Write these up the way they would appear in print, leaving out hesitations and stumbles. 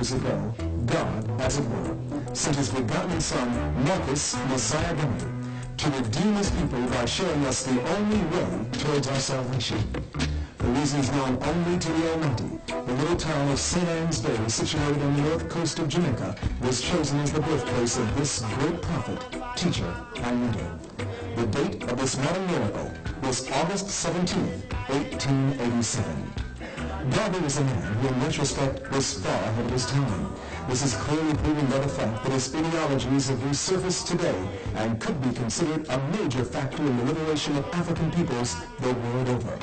years ago, God, as it were, sent his begotten Son, Marcus Messiah Garvey, to redeem his people by showing us the only way towards our salvation. For reasons known only to the Almighty, the little town of St. Anne's Bay, situated on the north coast of Jamaica, was chosen as the birthplace of this great prophet, teacher, and leader. The date of this modern miracle was August 17, 1887. Garvey was a man who, in retrospect, was far ahead of his time. This is clearly proven by the fact that his ideologies have resurfaced today and could be considered a major factor in the liberation of African peoples the world over.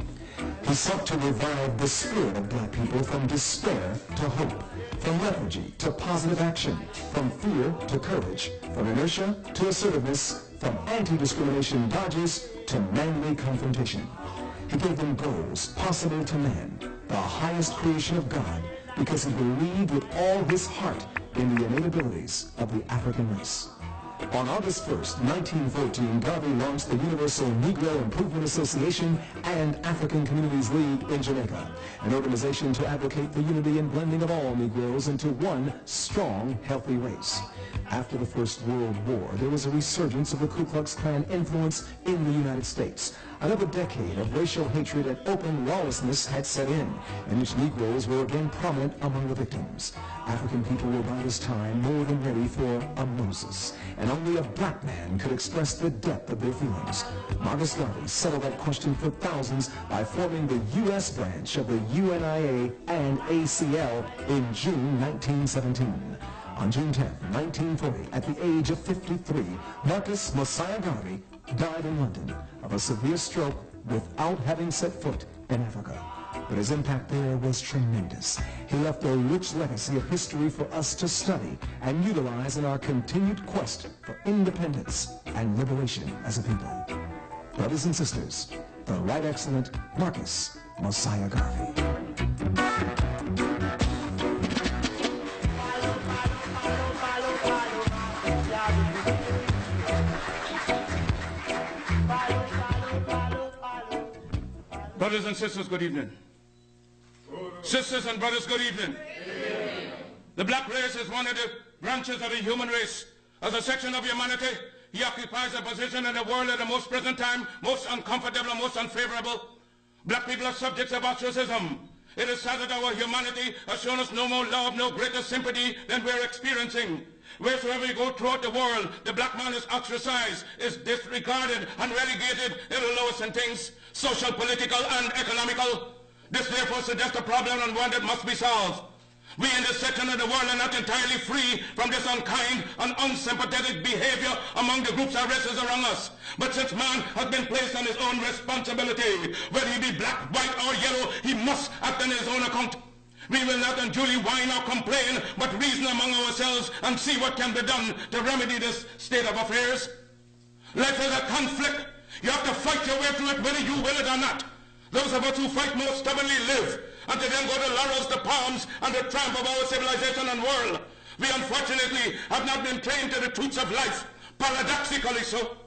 He sought to revive the spirit of black people from despair to hope, from lethargy to positive action, from fear to courage, from inertia to assertiveness, from anti-discrimination dodges to manly confrontation. He gave them goals possible to man, the highest creation of God, because he believed with all his heart in the innate abilities of the African race. On August 1st, 1914, Garvey launched the Universal Negro Improvement Association and African Communities League in Jamaica, an organization to advocate the unity and blending of all Negroes into one strong, healthy race. After the First World War, there was a resurgence of the Ku Klux Klan influence in the United States. Another decade of racial hatred and open lawlessness had set in which Negroes were again prominent among the victims. African people were by this time more than ready for a Moses, and only a black man could express the depth of their feelings. Marcus Garvey settled that question for thousands by forming the U.S. branch of the UNIA and ACL in June 1917. On June 10, 1940, at the age of 53, Marcus Messiah Garvey died in London of a severe stroke without having set foot in Africa. But his impact there was tremendous. He left a rich legacy of history for us to study and utilize in our continued quest for independence and liberation as a people. Brothers and sisters, the Right Excellent Marcus Messiah Garvey. Brothers and sisters, good evening. Sisters and brothers, good evening. The black race is one of the branches of the human race. As a section of humanity, he occupies a position in the world at the most present time, most uncomfortable and most unfavorable. Black people are subjects of ostracism. It is sad that our humanity has shown us no more love, no greater sympathy than we're experiencing. Wheresoever you go throughout the world, the black man is ostracized, is disregarded and relegated to the lowest in things, social, political, and economical. This therefore suggests a problem and one that must be solved. We in this section of the world are not entirely free from this unkind and unsympathetic behavior among the groups and races around us. But since man has been placed on his own responsibility, whether he be black, white, or yellow, he must act on his own account. We will not unduly whine or complain, but reason among ourselves and see what can be done to remedy this state of affairs. Life is a conflict. You have to fight your way through it whether you will it or not. Those of us who fight most stubbornly live, and to them go the laurels, the palms, and the triumph of our civilization and world. We unfortunately have not been trained to the truths of life, paradoxically so.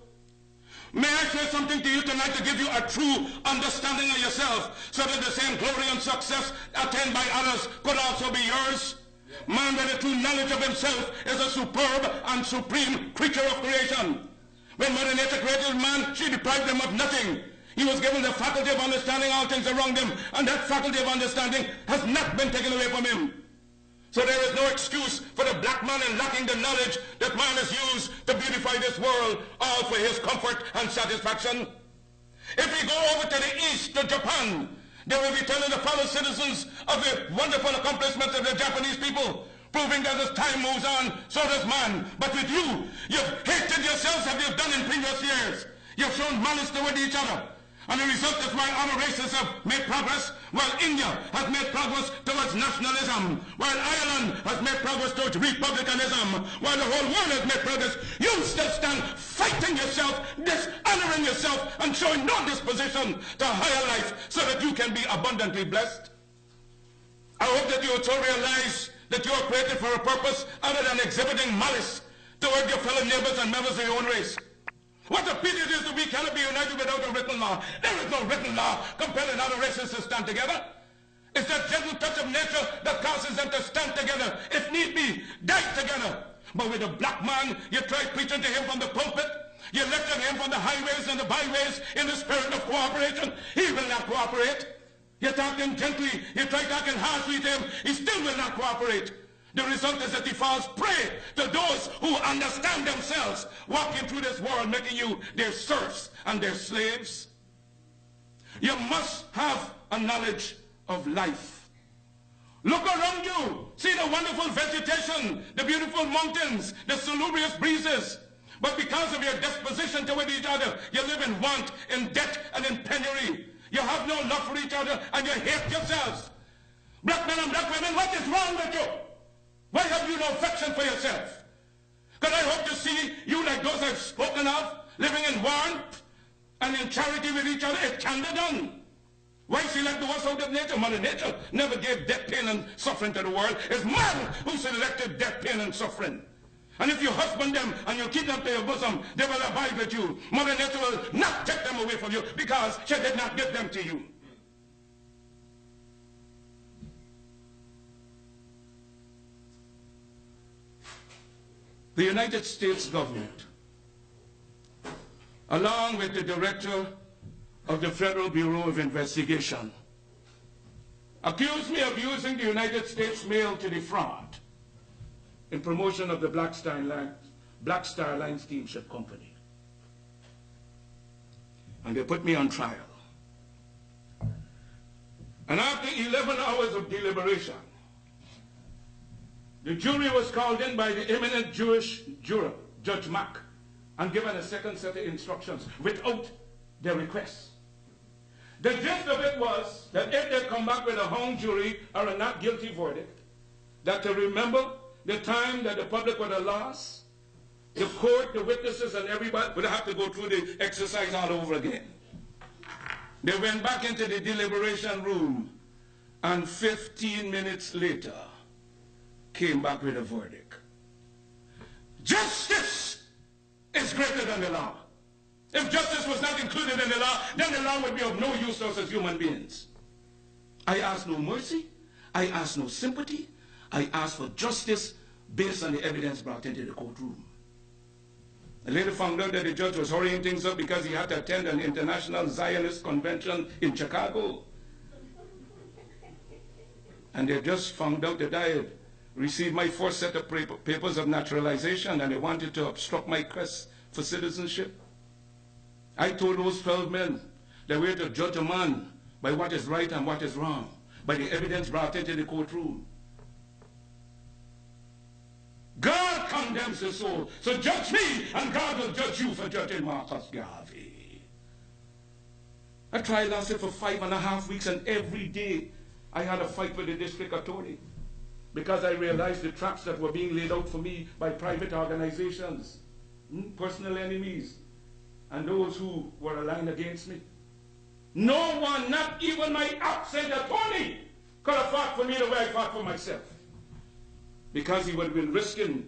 May I say something to you tonight to give you a true understanding of yourself, so that the same glory and success attained by others could also be yours? Man with a true knowledge of himself is a superb and supreme creature of creation. When Mother Nature created man, she deprived him of nothing. He was given the faculty of understanding all things around him, and that faculty of understanding has not been taken away from him. So there is no excuse for the black man in lacking the knowledge that man has used to beautify this world, all for his comfort and satisfaction. If we go over to the east, to Japan, they will be telling the fellow citizens of the wonderful accomplishments of the Japanese people, proving that as time moves on, so does man. But with you, you've hated yourselves as you've done in previous years. You've shown malice toward each other. And the result is while other races have made progress, while India has made progress towards nationalism, while Ireland has made progress towards republicanism, while the whole world has made progress, you still stand fighting yourself, dishonoring yourself, and showing no disposition to higher life so that you can be abundantly blessed. I hope that you also realize that you are created for a purpose other than exhibiting malice toward your fellow neighbors and members of your own race. What a pity it is that we cannot be united without a written law. There is no written law compelling other races to stand together. It's that gentle touch of nature that causes them to stand together, if need be, die together. But with a black man, you try preaching to him from the pulpit, you lecture him from the highways and the byways in the spirit of cooperation. He will not cooperate. You talk to him gently, you try talking harshly to him, he still will not cooperate. The result is that he falls prey to those who understand themselves, walking through this world, making you their serfs and their slaves. You must have a knowledge of life. Look around you. See the wonderful vegetation, the beautiful mountains, the salubrious breezes. But because of your disposition toward each other, you live in want, in debt, and in penury. You have no love for each other, and you hate yourselves. Black men and black women, what is wrong with you? Why have you no affection for yourself? Because I hope to see you like those I've spoken of, living in warmth and in charity with each other. It can be done. Why select the worst out of nature? Mother Nature never gave death, pain, and suffering to the world. It's man who selected death, pain, and suffering. And if you husband them and you keep them to your bosom, they will abide with you. Mother Nature will not take them away from you because she did not give them to you. The United States government, along with the director of the Federal Bureau of Investigation, accused me of using the United States mail to defraud in promotion of the Black Star Line Steamship Company. And they put me on trial. And after 11 hours of deliberation, the jury was called in by the eminent Jewish juror, Judge Mack, and given a second set of instructions without their request. The gist of it was that if they come back with a hung jury or a not guilty verdict, that to remember the time that the public would have lost, the court, the witnesses, and everybody would have to go through the exercise all over again. They went back into the deliberation room, and 15 minutes later, came back with a verdict. Justice is greater than the law. If justice was not included in the law, then the law would be of no use to us as human beings. I ask no mercy. I ask no sympathy. I ask for justice based on the evidence brought into the courtroom. I later found out that the judge was hurrying things up because he had to attend an international Zionist convention in Chicago. And they just found out that I had received my first set of papers of naturalization, and they wanted to obstruct my quest for citizenship. I told those 12 men that we're to judge a man by what is right and what is wrong, by the evidence brought into the courtroom. God condemns the soul, so judge me, and God will judge you for judging Marcus Garvey. That trial lasted for 5.5 weeks, and every day I had a fight with the district attorney, because I realized the traps that were being laid out for me by private organizations, personal enemies, and those who were aligned against me. No one, not even my absent attorney, could have fought for me the way I fought for myself, because he would have been risking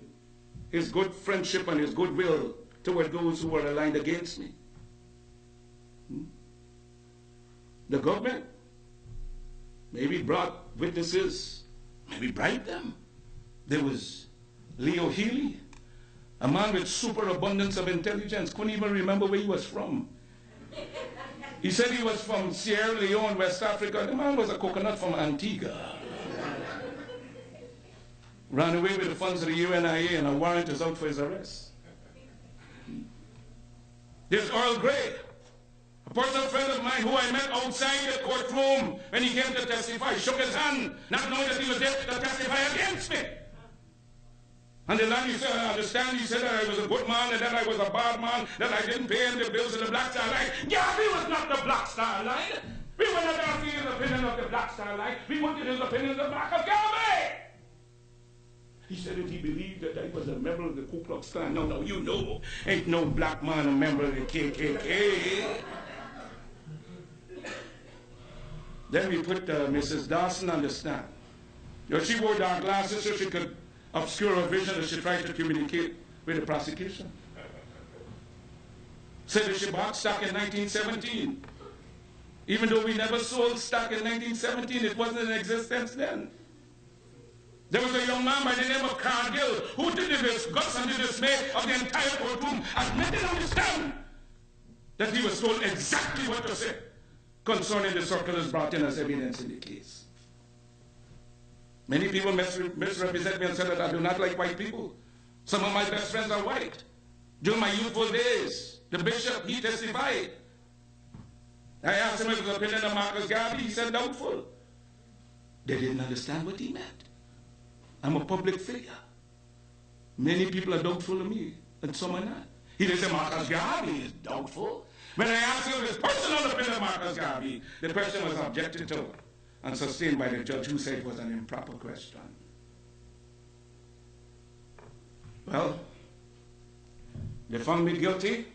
his good friendship and his goodwill toward those who were aligned against me. The government maybe brought witnesses, maybe bribed them. There was Leo Healy, a man with superabundance of intelligence, couldn't even remember where he was from. He said he was from Sierra Leone, West Africa. The man was a coconut from Antigua. Ran away with the funds of the UNIA, and a warrant is out for his arrest. There's Earl Grey, a personal friend of mine who I met outside the courtroom when he came to testify. Shook his hand, not knowing that he was there to testify against me. And the land, he said, I understand, he said that I was a good man and that I was a bad man, that I didn't pay him the bills of the Black Star Line. Garvey was not the Black Star Line. We were not asking his opinion of the Black Star Line. We wanted his opinion of Marcus Garvey. He said that he believed that I was a member of the Ku Klux Klan. No, you know, ain't no black man a member of the KKK. Then we put Mrs. Dawson on the stand. You know, she wore dark glasses so she could obscure her vision as she tried to communicate with the prosecution. Said that she bought stock in 1917. Even though we never sold stock in 1917, it wasn't in existence then. There was a young man by the name of Cargill who did the disgust and the dismay of the entire courtroom admitted on the stand that he was told exactly what to say concerning the circulars brought in as evidence in the case. Many people misrepresent me and say that I do not like white people. Some of my best friends are white. During my youthful days, the bishop, he testified. I asked him if his opinion of Marcus Garvey. He said doubtful. They didn't understand what he meant. I'm a public figure. Many people are doubtful of me, and some are not. He didn't say Marcus Garvey is doubtful. When I asked him his personal opinion of Marcus Garvey, the question was objected to and sustained by the judge, who said it was an improper question. Well, they found me guilty,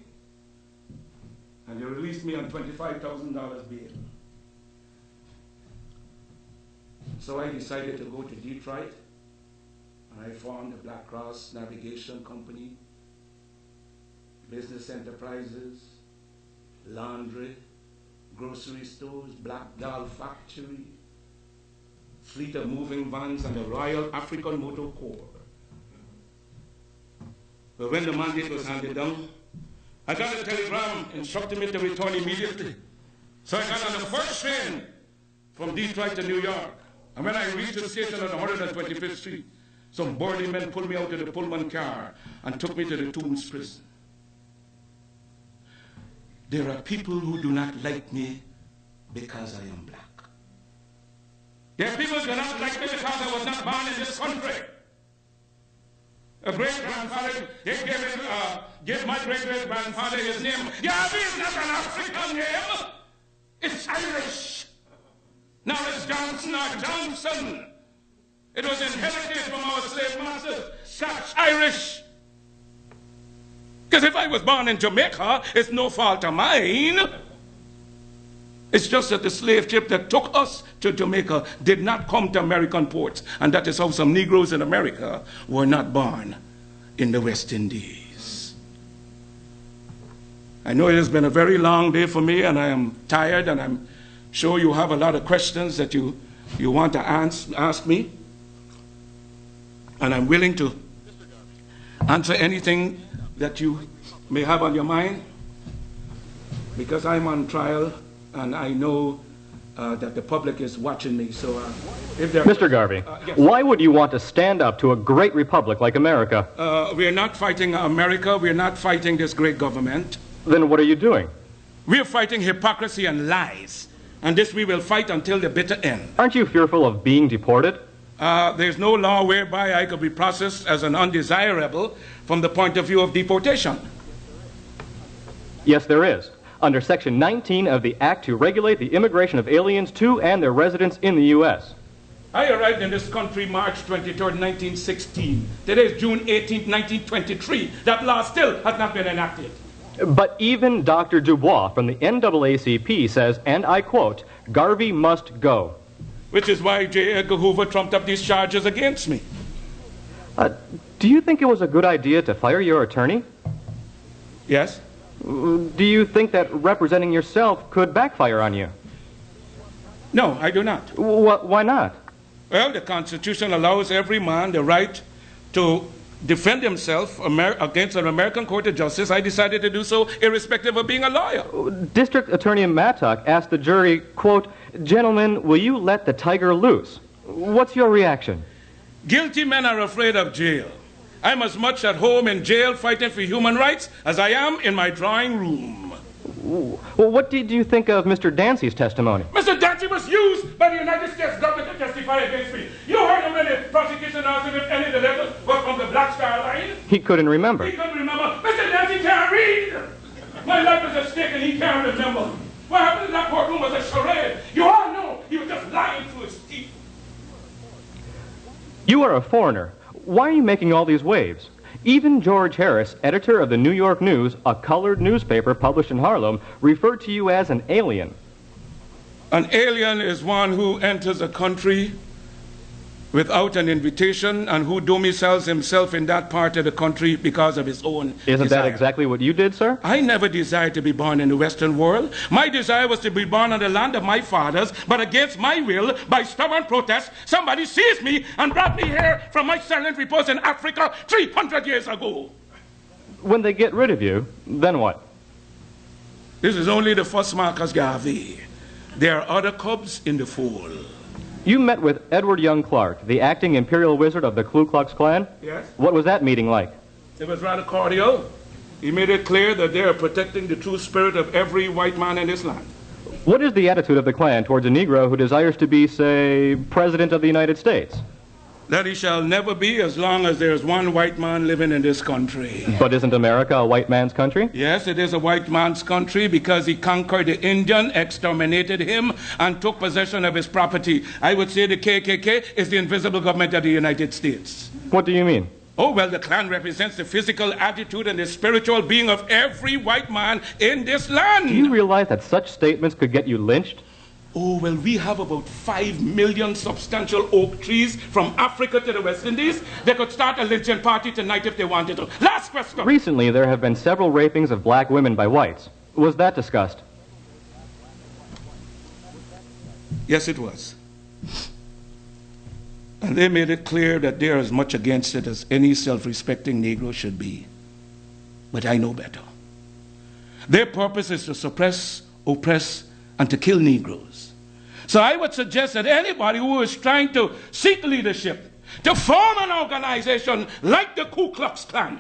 and they released me on $25,000 bail. So I decided to go to Detroit, and I formed the Black Cross Navigation Company, business enterprises, laundry, grocery stores, black doll factory, fleet of moving vans, and the Royal African Motor Corps. But when the mandate was handed down, I got a telegram instructing me to return immediately. So I got on the first train from Detroit to New York. And when I reached the station on 125th Street, some burly men pulled me out of the Pullman car and took me to the Tombs prison. There are people who do not like me because I am black. There are people who do not like me because I was not born in this country. A great-grandfather, gave my great-great-grandfather his name. Garvey is not an African name. It's Irish. Now it's Johnson or Johnson. It was inherited from our slave masters, Scotch Irish. Because if I was born in Jamaica, it's no fault of mine. It's just that the slave ship that took us to Jamaica did not come to American ports. And that is how some Negroes in America were not born in the West Indies. I know it has been a very long day for me, and I am tired, and I'm sure you have a lot of questions that you want to ask me. And I'm willing to answer anything that you may have on your mind, because I'm on trial and I know that the public is watching me. So if there Mr. Garvey, yes. Why would you want to stand up to a great republic like America? We're not fighting America. We're not fighting this great government. Then what are you doing? We're fighting hypocrisy and lies. And this we will fight until the bitter end. Aren't you fearful of being deported? There's no law whereby I could be processed as an undesirable from the point of view of deportation. Yes, there is. Under Section 19 of the Act to regulate the immigration of aliens to and their residence in the U.S. I arrived in this country March 23rd, 1916. Today is June 18th, 1923. That law still has not been enacted. But even Dr. Dubois from the NAACP says, and I quote, Garvey must go. Which is why J. Edgar Hoover trumped up these charges against me. Do you think it was a good idea to fire your attorney? Yes. Do you think that representing yourself could backfire on you? No, I do not. Why not? Well, the Constitution allows every man the right to defend himself against an American court of justice. I decided to do so irrespective of being a lawyer. District Attorney Mattock asked the jury, quote, gentlemen, will you let the tiger loose? What's your reaction? Guilty men are afraid of jail. I'm as much at home in jail fighting for human rights as I am in my drawing room. Well, what did you think of Mr. Dancy's testimony? Mr. Dancy was used by the United States government to testify against me. You heard him when the prosecution asked him if any of the letters were from the Black Star Line? He couldn't remember. He couldn't remember. Mr. Dancy can't read. My life is at stake and he can't remember. What happened in that courtroom was a charade. You all know he was just lying through his teeth. You are a foreigner. Why are you making all these waves? Even George Harris, editor of the New York News, a colored newspaper published in Harlem, referred to you as an alien. An alien is one who enters a country without an invitation and who domiciles himself in that part of the country because of his own Isn't desire. that exactly what you did, sir? I never desired to be born in the Western world. My desire was to be born on the land of my fathers, but against my will, by stubborn protest, somebody seized me and brought me here from my silent repose in Africa 300 years ago. When they get rid of you, then what? This is only the first Marcus Garvey. There are other cubs in the fold. You met with Edward Young Clark, the acting imperial wizard of the Ku Klux Klan? Yes. What was that meeting like? It was rather cordial. He made it clear that they are protecting the true spirit of every white man in this land. What is the attitude of the Klan towards a Negro who desires to be, say, President of the United States? That he shall never be as long as there is one white man living in this country. But isn't America a white man's country? Yes, it is a white man's country because he conquered the Indian, exterminated him, and took possession of his property. I would say the KKK is the invisible government of the United States. What do you mean? Oh, well, the Klan represents the physical attitude and the spiritual being of every white man in this land. Do you realize that such statements could get you lynched? Oh, well, we have about 5 million substantial oak trees from Africa to the West Indies. They could start a lynching party tonight if they wanted to. Last question. Recently, there have been several rapings of black women by whites. Was that discussed? Yes, it was. And they made it clear that they're as much against it as any self-respecting Negro should be. But I know better. Their purpose is to suppress, oppress, and to kill Negroes. So I would suggest that anybody who is trying to seek leadership, to form an organization like the Ku Klux Klan,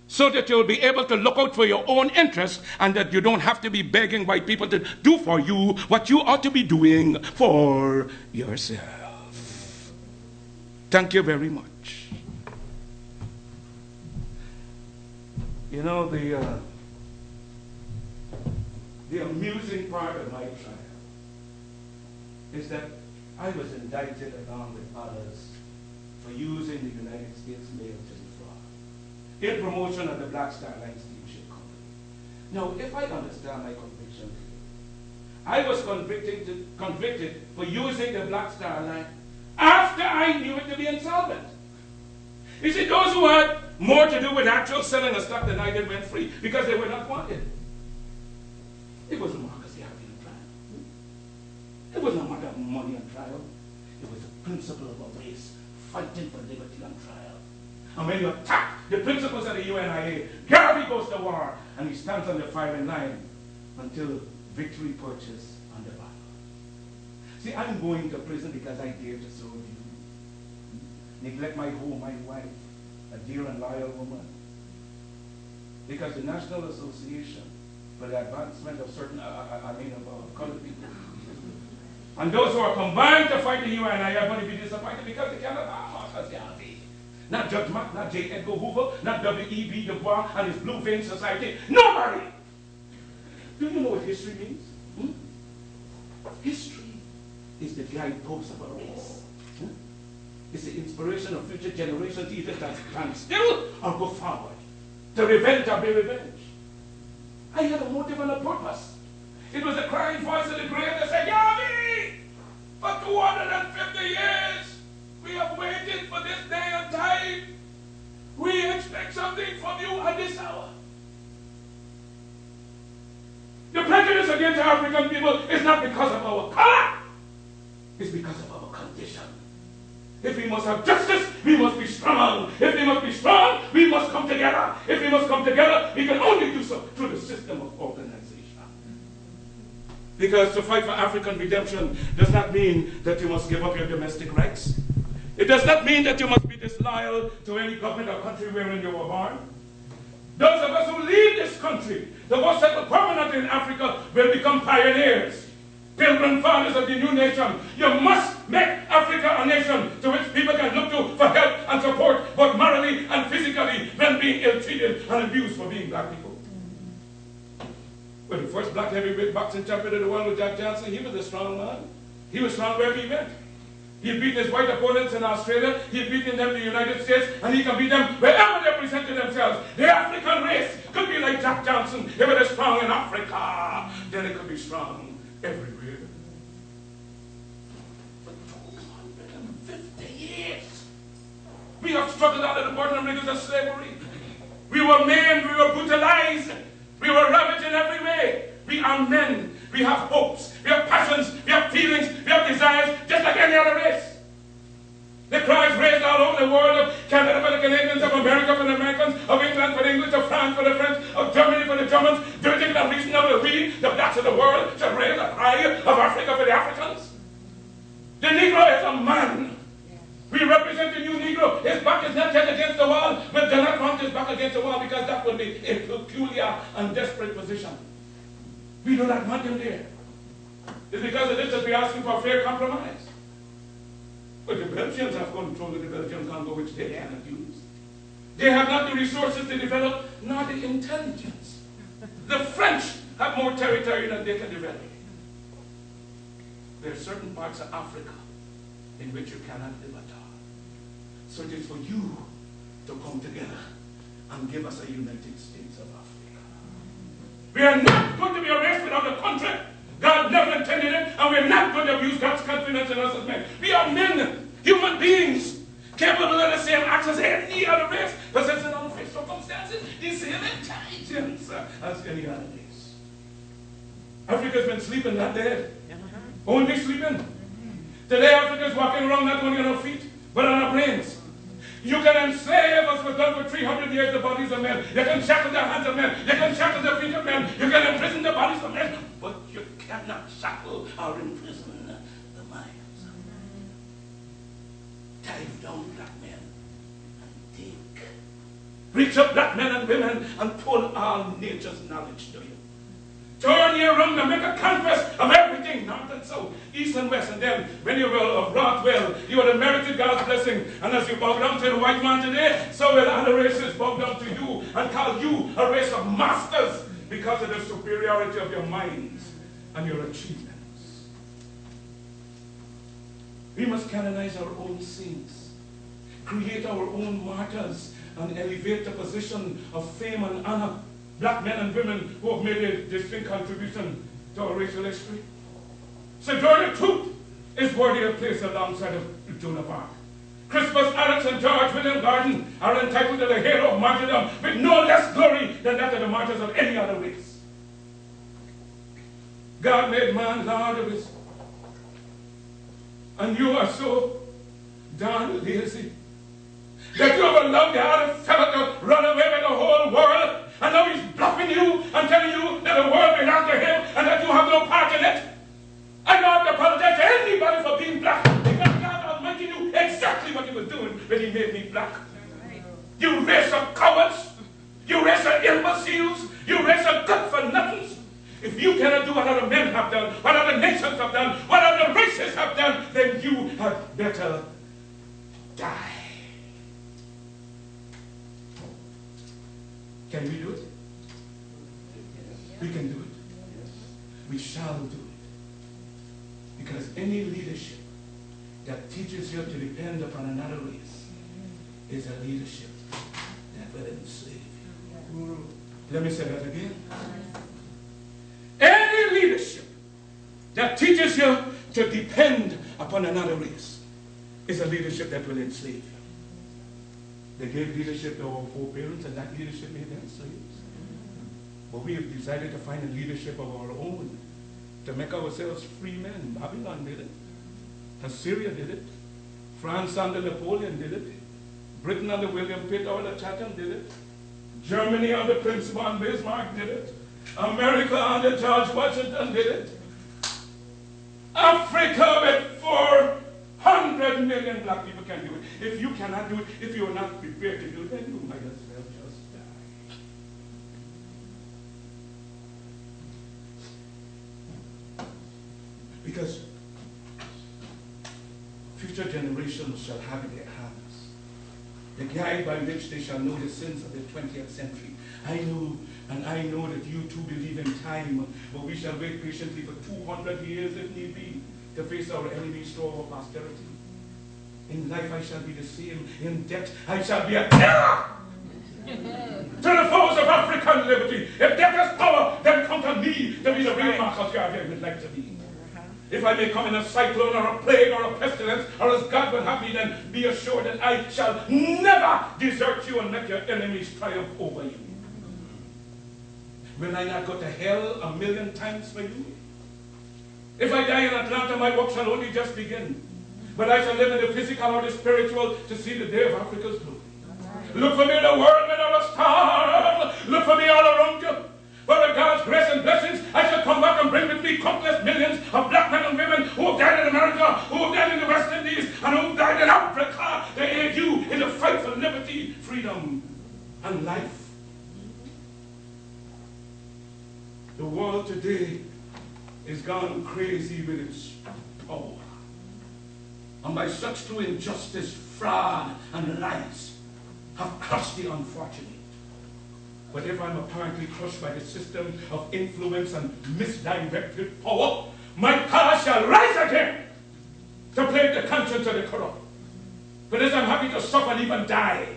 so that you'll be able to look out for your own interests and that you don't have to be begging white people to do for you what you ought to be doing for yourself. Thank you very much. You know, the amusing part of my trial is that I was indicted along with others for using the United States mail to defraud in promotion of the Black Star Line Steamship Company. Now, if I understand my conviction, I was convicted for using the Black Star Line after I knew it to be insolvent. You see, those who had more to do with actual selling of stock than I did went free because they were not wanted. It wasn't Marcus Garvey on trial. It wasn't a matter of money on trial. It was the principle of a race fighting for liberty on trial. And when you attack the principles of the UNIA, Garvey goes to war and he stands on the firing line until victory purchased on the battle. See, I'm going to prison because I dare to serve you. Neglect my home, my wife, a dear and loyal woman. Because the National Association for the Advancement of certain, of colored people. And those who are combined to fight the UNIA are going to be disappointed because they cannot have Marcus Garvey. Not Judge Mack, not J. Edgar Hoover, not W.E.B. Du Bois and his Blue Vein Society. Nobody! Do you know what history means? History is the guidepost of a race. It's the inspiration of future generations either to stand still or go forward. To revenge or be revenged. I had a motive and a purpose. It was the crying voice of the grave that said, Garvey, for 250 years, we have waited for this day and time. We expect something from you at this hour. The prejudice against African people is not because of our color. It's because of our condition. If we must have justice, we must be strong. If we must be strong, we must come together. If we must come together, we can only do so through the system of organization. Because to fight for African redemption does not mean that you must give up your domestic rights. It does not mean that you must be disloyal to any government or country wherein you were born. Those of us who leave this country, the most settled permanently in Africa, will become pioneers. Pilgrim fathers of the new nation. You must make Africa a nation to which people can look to for help and support, both morally and physically, when being ill-treated and abused for being black people. Well, the first black heavyweight boxing champion of the world was Jack Johnson. He was a strong man. He was strong wherever he went. He beat his white opponents in Australia. He beat them in the United States, and he can beat them wherever they presented themselves. The African race could be like Jack Johnson. If it is strong in Africa, then it could be strong everywhere. For 250 150 years. We have struggled under the burden and rigors of slavery. We were maimed, we were brutalized, we were ravaged in every way. We are men, we have hopes, we have passions, we have feelings, we have desires, just like any other race. The cries raised all over the world of Canada for the Canadians, of America for the Americans, of England for the English, of France for the French, of Germany for the Germans. Do you think that reasonable we, the blacks of the world, should raise a cry of Africa for the Africans? The Negro is a man. We represent the new Negro. His back is not yet against the wall, but do not want his back against the wall because that would be a peculiar and desperate position. We do not want him there. It's because of this that we are asking for a fair compromise. But the Belgians have control of the Belgian Congo, which they cannot use. They have not the resources to develop, nor the intelligence. The French have more territory than they can develop. There are certain parts of Africa in which you cannot live at all. So it is for you to come together and give us a United States of Africa. We are not going to be a race without a country. God never intended it, and we're not going to abuse God's confidence in us as men. We are men, human beings, capable of the same acts as any other race, possessing on the face circumstances, the same intelligence as any other race. Africa's been sleeping, not dead. Only sleeping. Today Africa's walking around not only on our feet, but on our brains. You can enslave us for done for 300 years the bodies of men. You can shackle the hands of men. You can shackle the feet of men. You can imprison the bodies of men. But you cannot shackle or imprison the minds of men. Dive down, black men, and think. Reach up, black men and women, and pull all nature's knowledge to you. Turn your room and make a canvas of everything, north and south, east and west, and then when you will have wrought well, you will have merited God's blessing. And as you bow down to the white man today, so will other races bow down to you and call you a race of masters because of the superiority of your minds and your achievements. We must canonize our own saints, create our own martyrs, and elevate the position of fame and honor. Black men and women who have made a distinct contribution to our racial history. Sojourner Truth is worthy of place alongside of Joan of Arc. Crispus Attucks and George William Garden are entitled to the halo of martyrdom with no less glory than that of the martyrs of any other race. God made man Lord of his. And you are so darn lazy that you have allowed the other fellow to run away with the whole world. And now he's bluffing you and telling you that the world belongs to him and that you have no part in it. I don't have to apologize to anybody for being black because God Almighty knew exactly what he was doing when he made me black. You race of cowards, you race of imbeciles, you race of good-for-nothings. If you cannot do what other men have done, what other nations have done, what other races have done, then you had better die. Can we do it? We can do it. We shall do it. Because any leadership that teaches you to depend upon another race is a leadership that will enslave you. Let me say that again. Any leadership that teaches you to depend upon another race is a leadership that will enslave you. They gave leadership to our foreparents, and that leadership made them slaves. But we have decided to find a leadership of our own to make ourselves free men. Babylon did it. Assyria did it. France under Napoleon did it. Britain under William Pitt or Chatham did it. Germany under Prince von Bismarck did it. America under George Washington did it. Africa with 400 million black people can do it. If you cannot do it, if you are not prepared to do it, then you might as well just die. Because future generations shall have in their hands the guide by which they shall know the sins of the 20th century. I know, and I know that you too believe in time, but we shall wait patiently for 200 years if need be to face our enemy's store of posterity. In life I shall be the same. In death I shall be a terror to the foes of African liberty. If death has power, then come to me to be the real Marcus Garvey I would like to be. If I may come in a cyclone or a plague or a pestilence, or as God would have me, then be assured that I shall never desert you and make your enemies triumph over you. Will I not go to hell 1,000,000 times for you? If I die in Atlanta, my work shall only just begin. But I shall live in the physical or the spiritual to see the day of Africa's glory. Look for me in the world without a star. Look for me all around you. For with God's grace and blessings, I shall come back and bring with me countless millions of black men and women who have died in America, who have died in the West Indies, and who have died in Africa. They aid you in the fight for liberty, freedom, and life. The world today is gone crazy with its power. And by such through injustice, fraud, and lies have crushed the unfortunate. But if I'm apparently crushed by the system of influence and misdirected power, my power shall rise again to plague the conscience of the corrupt. For this I'm happy to suffer and even die.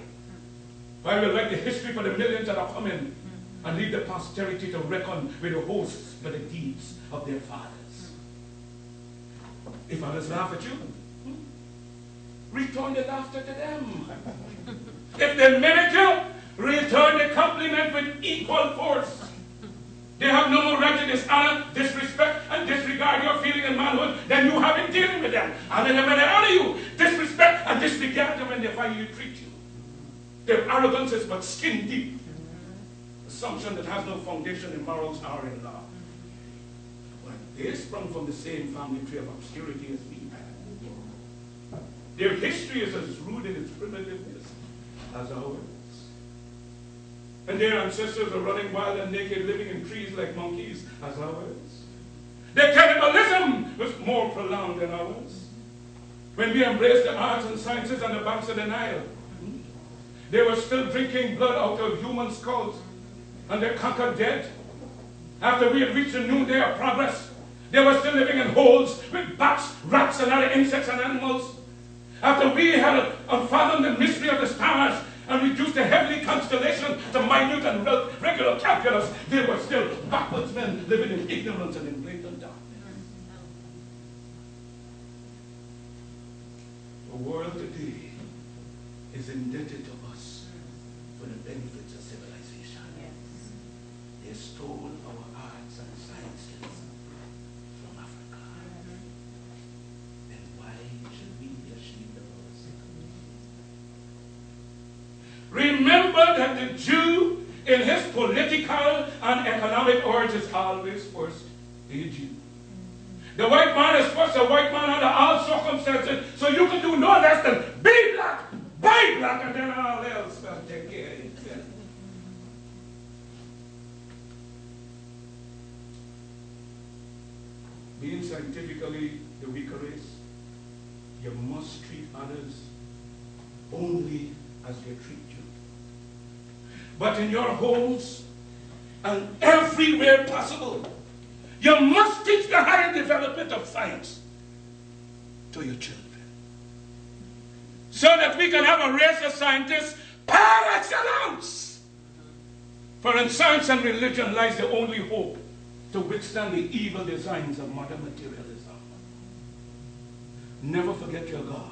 For I will write the history for the millions that are coming and leave the posterity to reckon with the hosts for the deeds of their fathers. If others laugh at you, return the laughter to them. If they mimic you, return the compliment with equal force. They have no more right to dishonor, disrespect, and disregard your feeling and manhood than you have in dealing with them. Honor them when they honor you, disrespect and disregard them when they finally treat you. Their arrogance is but skin deep. Assumption that has no foundation in morals or in law. But they sprung from the same family tree of obscurity as we have. Their history is as rude in its primitiveness as ours. And their ancestors are running wild and naked, living in trees like monkeys as ours. Their cannibalism was more prolonged than ours. When we embraced the arts and sciences on the banks of the Nile, they were still drinking blood out of human skulls, and they conquered dead. After we had reached the noonday of progress, they were still living in holes with bats, rats, and other insects and animals. After we had unfathomed the mystery of the stars and reduced the heavenly constellation to minute and regular calculus, they were still backwards men living in ignorance and in blatant darkness. The world today is indebted to us for the benefits of civilization. They stole our arts and sciences from Africa. Then why should we be ashamed of ourselves? Remember that the Jew in his political and economic origins is always first a Jew. The white man is first a white man under all circumstances, so you can do no less than be black, buy black, and then all else will take care of itself. Being scientifically the weaker race, you must treat others only as they treat you. But in your homes and everywhere possible, you must teach the higher development of science to your children, so that we can have a race of scientists par excellence. For in science and religion lies the only hope to withstand the evil designs of modern materialism. Never forget your God.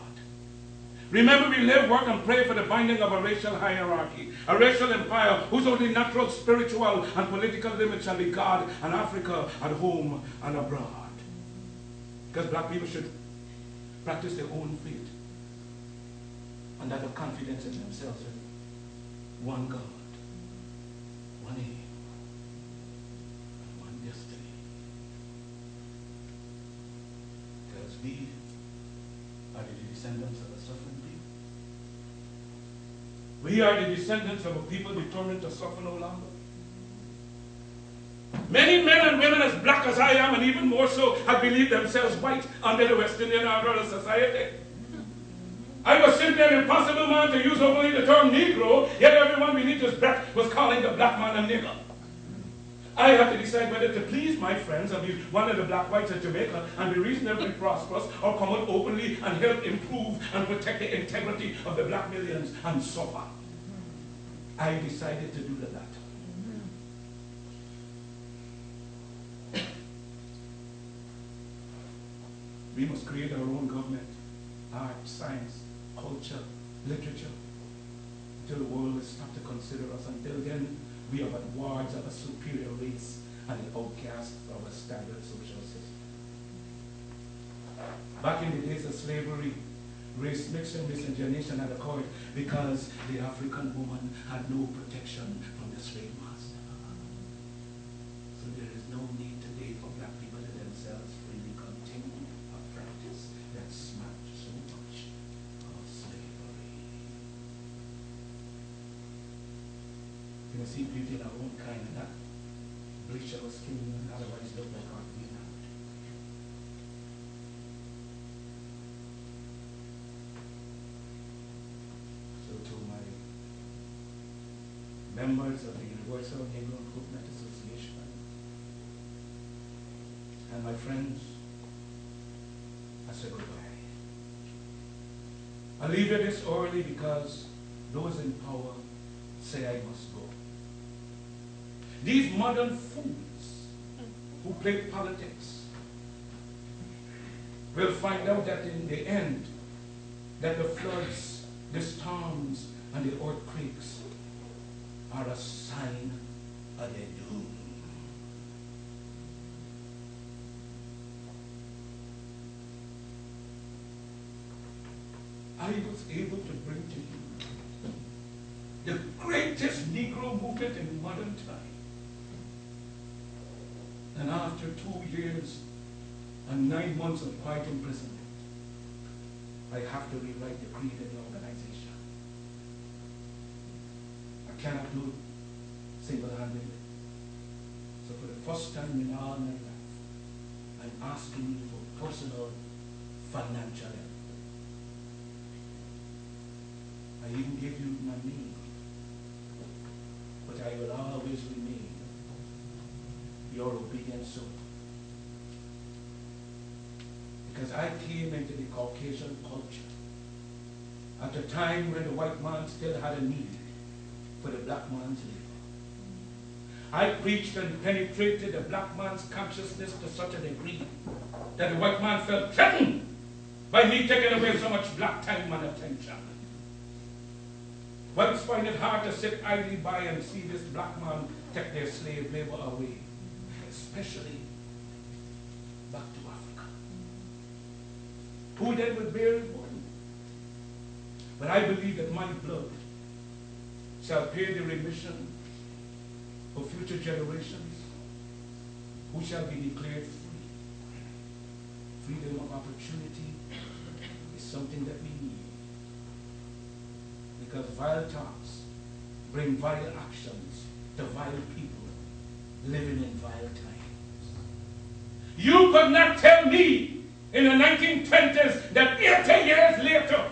Remember, we live, work, and pray for the binding of a racial hierarchy, a racial empire whose only natural, spiritual, and political limit shall be God and Africa at home and abroad. Because black people should practice their own faith and that of confidence in themselves with one God, one aim, and one destiny. Because we are the descendants of a suffering people. We are the descendants of a people determined to suffer no longer. Many men and women as black as I am, and even more so, have believed themselves white under the West Indian order of society. I was simply an impossible man to use openly the term Negro, yet everyone beneath his breath was calling the black man a nigger. I had to decide whether to please my friends and be one of the black whites of Jamaica and be reasonably prosperous, or come out openly and help improve and protect the integrity of the black millions and suffer. I decided to do the latter. We must create our own government, art, science, culture, literature, until the world will stop to consider us. Until then, we are but wards of a superior race and the outcasts of a standard social system. Back in the days of slavery, race mixing, miscegenation had occurred because the African woman had no protection from the slave master. So there is no need today for black people to themselves freely continue a practice that smacked so much of slavery. You can see beauty in our own kind and not bleach our skin and otherwise look like our being out. So to my members of the Universal Negro Improvement Association and my friends, I say goodbye. I leave you this early because those in power say I must go. These modern fools who play politics will find out that in the end, that the floods, the storms, and the earthquakes are a sign of their doom. I was able to bring to you the greatest Negro movement in modern time. And after 2 years and 9 months of quiet imprisonment, I have to rewrite the creed of the organization. I cannot do it single-handedly. So for the first time in all my life, I'm asking you for personal financial help. I even gave you my name, but I will always remain your obedient servant. Because I came into the Caucasian culture at a time when the white man still had a need for the black man's labor. I preached and penetrated the black man's consciousness to such a degree that the white man felt threatened by me taking away so much black time and attention. Whites find it hard to sit idly by and see this black man take their slave labor away, especially back to Africa. Who then would bear his burden? But I believe that my blood shall pay the remission for future generations who shall be declared free. Freedom of opportunity is something that we need. Because vile talks bring vile actions to vile people living in vile times. You could not tell me in the 1920s that 80 years later,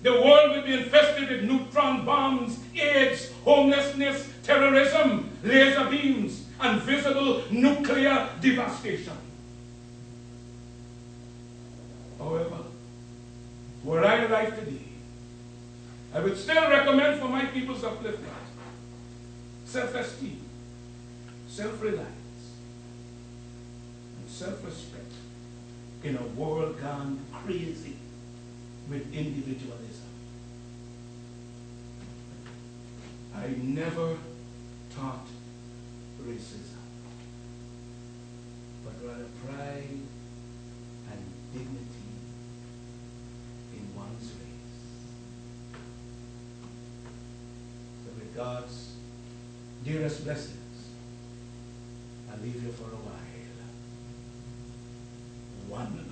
the world would be infested with neutron bombs, AIDS, homelessness, terrorism, laser beams, and visible nuclear devastation. However, were I alive today, I would still recommend for my people's upliftment self-esteem, self-reliance, and self-respect in a world gone crazy with individualism. I never taught racism, but rather pride and dignity in one's race. With God's dearest blessings, I leave you for a while. One